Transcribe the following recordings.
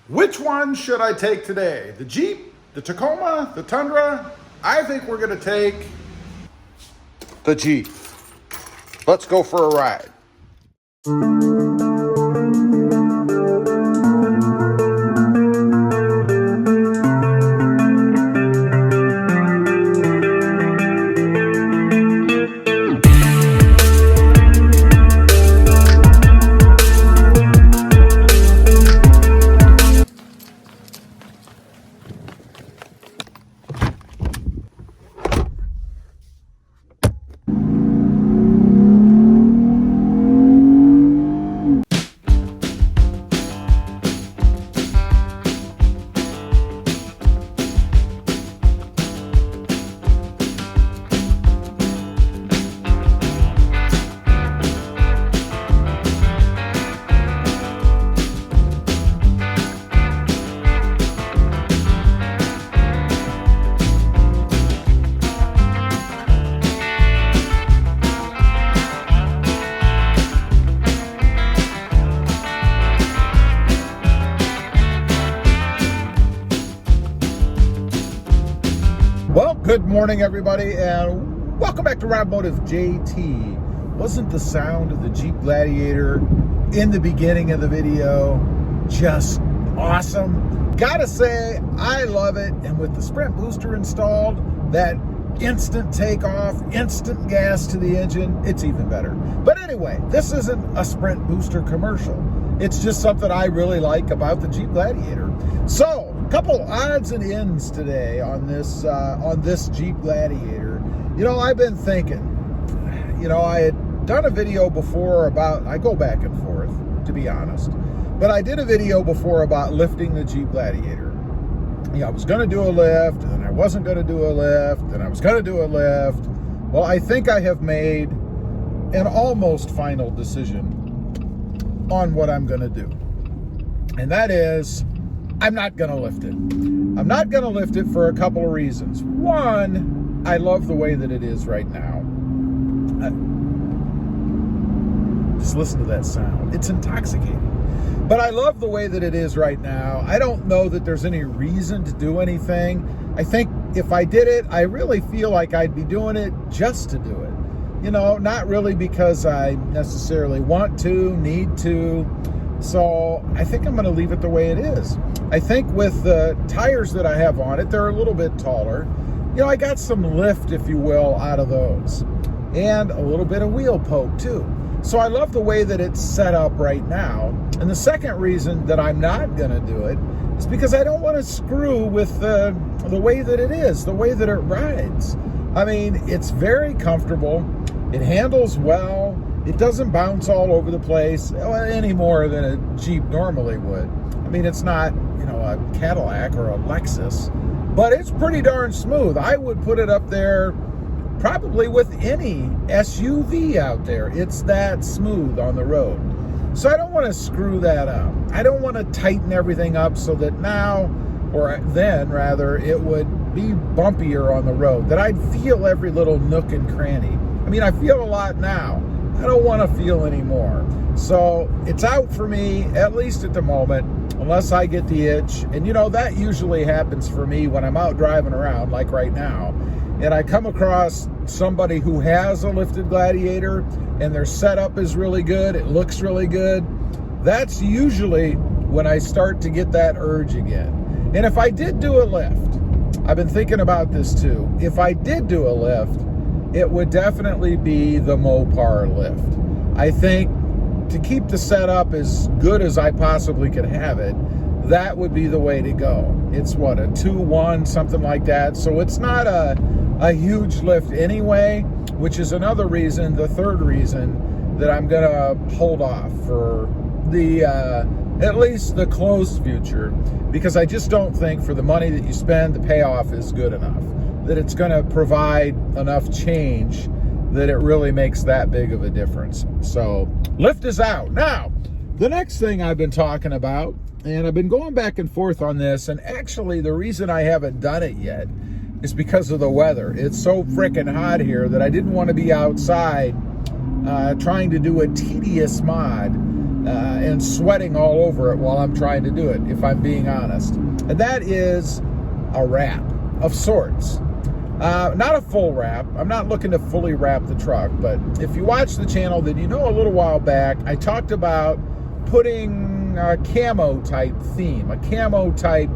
Which one should I take today? The Jeep, the Tacoma, the Tundra? I think we're gonna take the Jeep. Let's go for a ride. Well, good morning, everybody, and welcome back to Automotive JT. Wasn't the sound of the Jeep Gladiator in the beginning of the video just awesome? Gotta say, I love it, and with the Sprint booster installed, that instant takeoff, instant gas to the engine, it's even better. But anyway, this isn't a Sprint booster commercial. It's just something I really like about the Jeep Gladiator. So, a couple odds and ends today on this Jeep Gladiator. You know, I've been thinking, I had done a video before about, I go back and forth, to be honest, but I did a video before about lifting the Jeep Gladiator. I was going to do a lift, and then I wasn't going to do a lift, and I was going to do a lift. Well, I think I have made an almost final decision on what I'm going to do. And that is, I'm not going to lift it. I'm not going to lift it for a couple of reasons. One, I love the way that it is right now. Just listen to that sound. It's intoxicating. But I love the way that it is right now. I don't know that there's any reason to do anything. I think if I did it, I really feel like I'd be doing it just to do it. Not really because I necessarily want to, need to. So I think I'm going to leave it the way it is. I think with the tires that I have on it, they're a little bit taller. I got some lift, if you will, out of those. And a little bit of wheel poke too. So I love the way that it's set up right now. And the second reason that I'm not going to do it is because I don't want to screw with the way that it is, the way that it rides. I mean, it's very comfortable. It handles well. It doesn't bounce all over the place any more than a Jeep normally would. I mean, it's not, a Cadillac or a Lexus, but it's pretty darn smooth. I would put it up there probably with any SUV out there. It's that smooth on the road. So I don't want to screw that up. I don't want to tighten everything up so that now, or then rather, it would be bumpier on the road, that I'd feel every little nook and cranny. I mean, I feel a lot now. I don't want to feel anymore. So it's out for me, at least at the moment, unless I get the itch. And that usually happens for me when I'm out driving around, like right now, and I come across somebody who has a lifted Gladiator and their setup is really good, it looks really good. That's usually when I start to get that urge again. And if I did do a lift, I've been thinking about this too. If I did do a lift, it would definitely be the Mopar lift. I think to keep the setup as good as I possibly could have it, that would be the way to go. It's what, a 2.1, something like that. So it's not a huge lift anyway, which is another reason, the third reason, that I'm gonna hold off for the, at least the close future, because I just don't think for the money that you spend, the payoff is good enough, that it's gonna provide enough change that it really makes that big of a difference. So lift is out. Now, the next thing I've been talking about, and I've been going back and forth on this, and actually the reason I haven't done it yet is because of the weather. It's so freaking hot here that I didn't want to be outside trying to do a tedious mod and sweating all over it while I'm trying to do it, if I'm being honest. And that is a wrap of sorts. Not a full wrap. I'm not looking to fully wrap the truck, but if you watch the channel, then you know a little while back I talked about putting a camo type theme, a camo type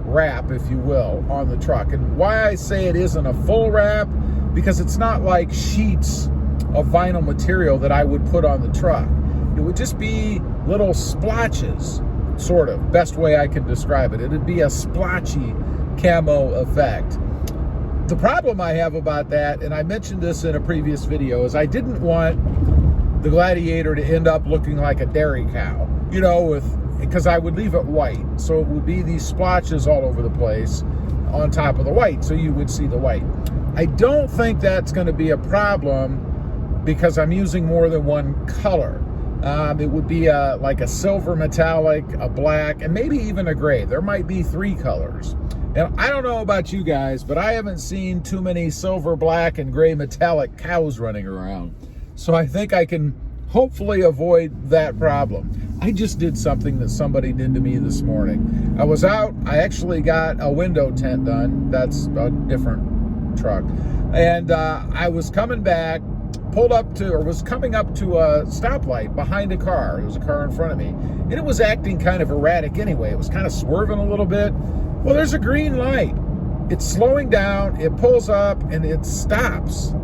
wrap, if you will, on the truck. And why I say it isn't a full wrap, because it's not like sheets of vinyl material that I would put on the truck. It would just be little splotches, sort of, best way I can describe it. It'd be a splotchy camo effect. The problem I have about that, and I mentioned this in a previous video, is I didn't want the Gladiator to end up looking like a dairy cow, you know, because I would leave it white. So it would be these splotches all over the place on top of the white, so you would see the white. I don't think that's going to be a problem because I'm using more than one color. It would be like a silver metallic, a black, and maybe even a gray. There might be 3 colors. And I don't know about you guys, but I haven't seen too many silver, black, and gray metallic cows running around. So I think I can hopefully avoid that problem. I just did something that somebody did to me this morning. I was out, I actually got a window tint done. That's a different truck. And I was coming back, was coming up to a stoplight behind a car. There was a car in front of me. And it was acting kind of erratic anyway. It was kind of swerving a little bit. Well, there's a green light. It's slowing down, it pulls up, and it stops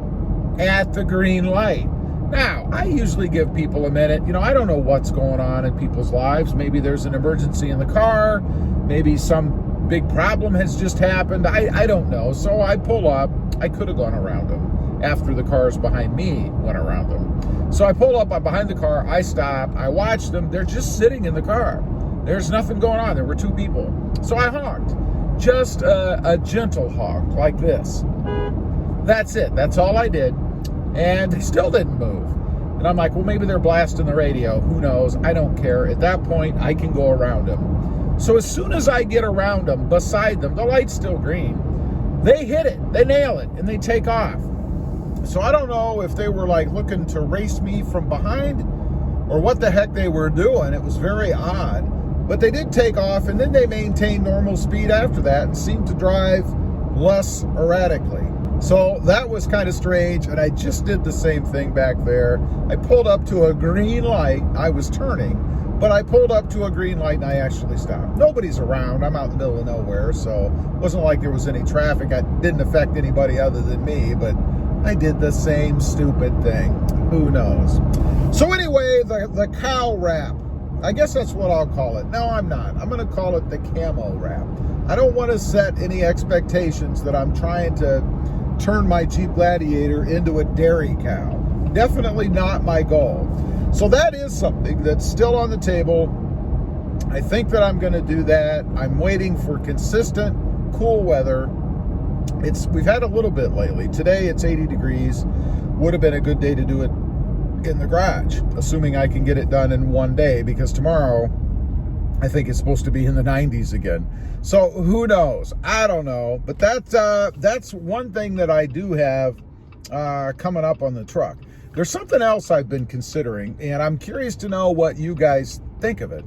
at the green light. Now, I usually give people a minute. You know, I don't know what's going on in people's lives. Maybe there's an emergency in the car. Maybe some big problem has just happened. I don't know. So I pull up. I could have gone around them after the cars behind me went around them. So I pull up, I'm behind the car, I stop, I watch them. They're just sitting in the car. There's nothing going on. There were 2 people. So I honked. Just a gentle honk like this. That's it. That's all I did. And they still didn't move. And I'm like, well, maybe they're blasting the radio. Who knows? I don't care. At that point, I can go around them. So as soon as I get around them, beside them, the light's still green, they hit it. They nail it. And they take off. So I don't know if they were like looking to race me from behind or what the heck they were doing. It was very odd. But they did take off, and then they maintained normal speed after that and seemed to drive less erratically. So that was kind of strange, and I just did the same thing back there. I pulled up to a green light. I was turning, but I pulled up to a green light, and I actually stopped. Nobody's around. I'm out in the middle of nowhere, so it wasn't like there was any traffic. It didn't affect anybody other than me, but I did the same stupid thing. Who knows? So anyway, the cow wrap. I guess that's what I'll call it. No, I'm not. I'm going to call it the camo wrap. I don't want to set any expectations that I'm trying to turn my Jeep Gladiator into a dairy cow. Definitely not my goal. So that is something that's still on the table. I think that I'm going to do that. I'm waiting for consistent, cool weather. We've had a little bit lately. Today it's 80 degrees. Would have been a good day to do it in the garage, assuming I can get it done in one day, because tomorrow I think it's supposed to be in the 90s again. So who knows? I don't know. But that's one thing that I do have coming up on the truck. There's something else I've been considering, and I'm curious to know what you guys think of it.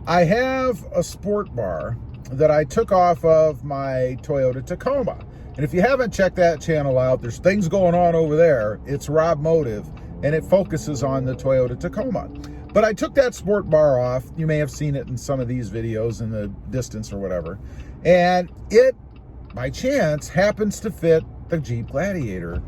I have a sport bar that I took off of my Toyota Tacoma. And if you haven't checked that channel out, there's things going on over there. It's Rob Motive, and it focuses on the Toyota Tacoma. But I took that sport bar off. You may have seen it in some of these videos in the distance or whatever. And it, by chance, happens to fit the Jeep Gladiator.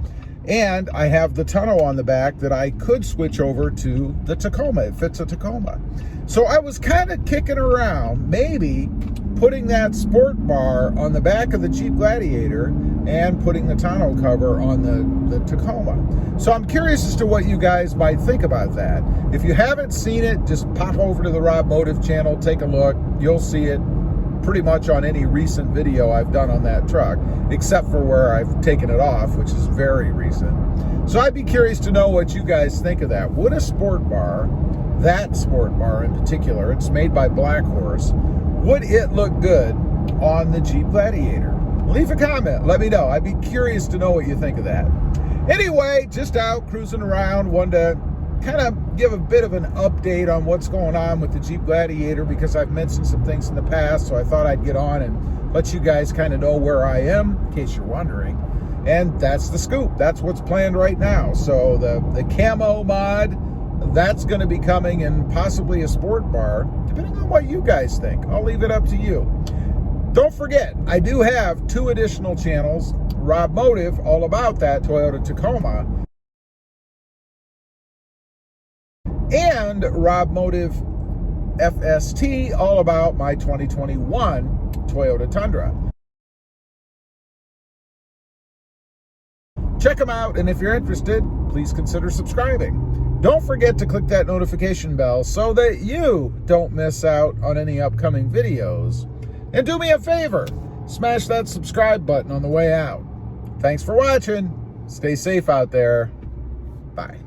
And I have the tonneau on the back that I could switch over to the Tacoma. It fits a Tacoma. So I was kind of kicking around, maybe putting that sport bar on the back of the Jeep Gladiator and putting the tonneau cover on the Tacoma. So I'm curious as to what you guys might think about that. If you haven't seen it, just pop over to the Rob Motive channel, take a look. You'll see it pretty much on any recent video I've done on that truck, except for where I've taken it off, which is very recent. So I'd be curious to know what you guys think of that. Would a sport bar, that sport bar in particular, it's made by Black Horse, would it look good on the Jeep Gladiator? Leave a comment, let me know. I'd be curious to know what you think of that. Anyway, just out cruising around, wanted to kind of give a bit of an update on what's going on with the Jeep Gladiator, because I've mentioned some things in the past, so I thought I'd get on and let you guys kind of know where I am, in case you're wondering. And that's the scoop. That's what's planned right now. So the camo mod, that's going to be coming in possibly a sport bar, depending on what you guys think. I'll leave it up to you. Don't forget, I do have 2 additional channels. Rob Motive, all about that Toyota Tacoma. And Rob Motive FST, all about my 2021 Toyota Tundra. Check them out, and if you're interested, please consider subscribing. Don't forget to click that notification bell so that you don't miss out on any upcoming videos. And do me a favor, smash that subscribe button on the way out. Thanks for watching. Stay safe out there. Bye.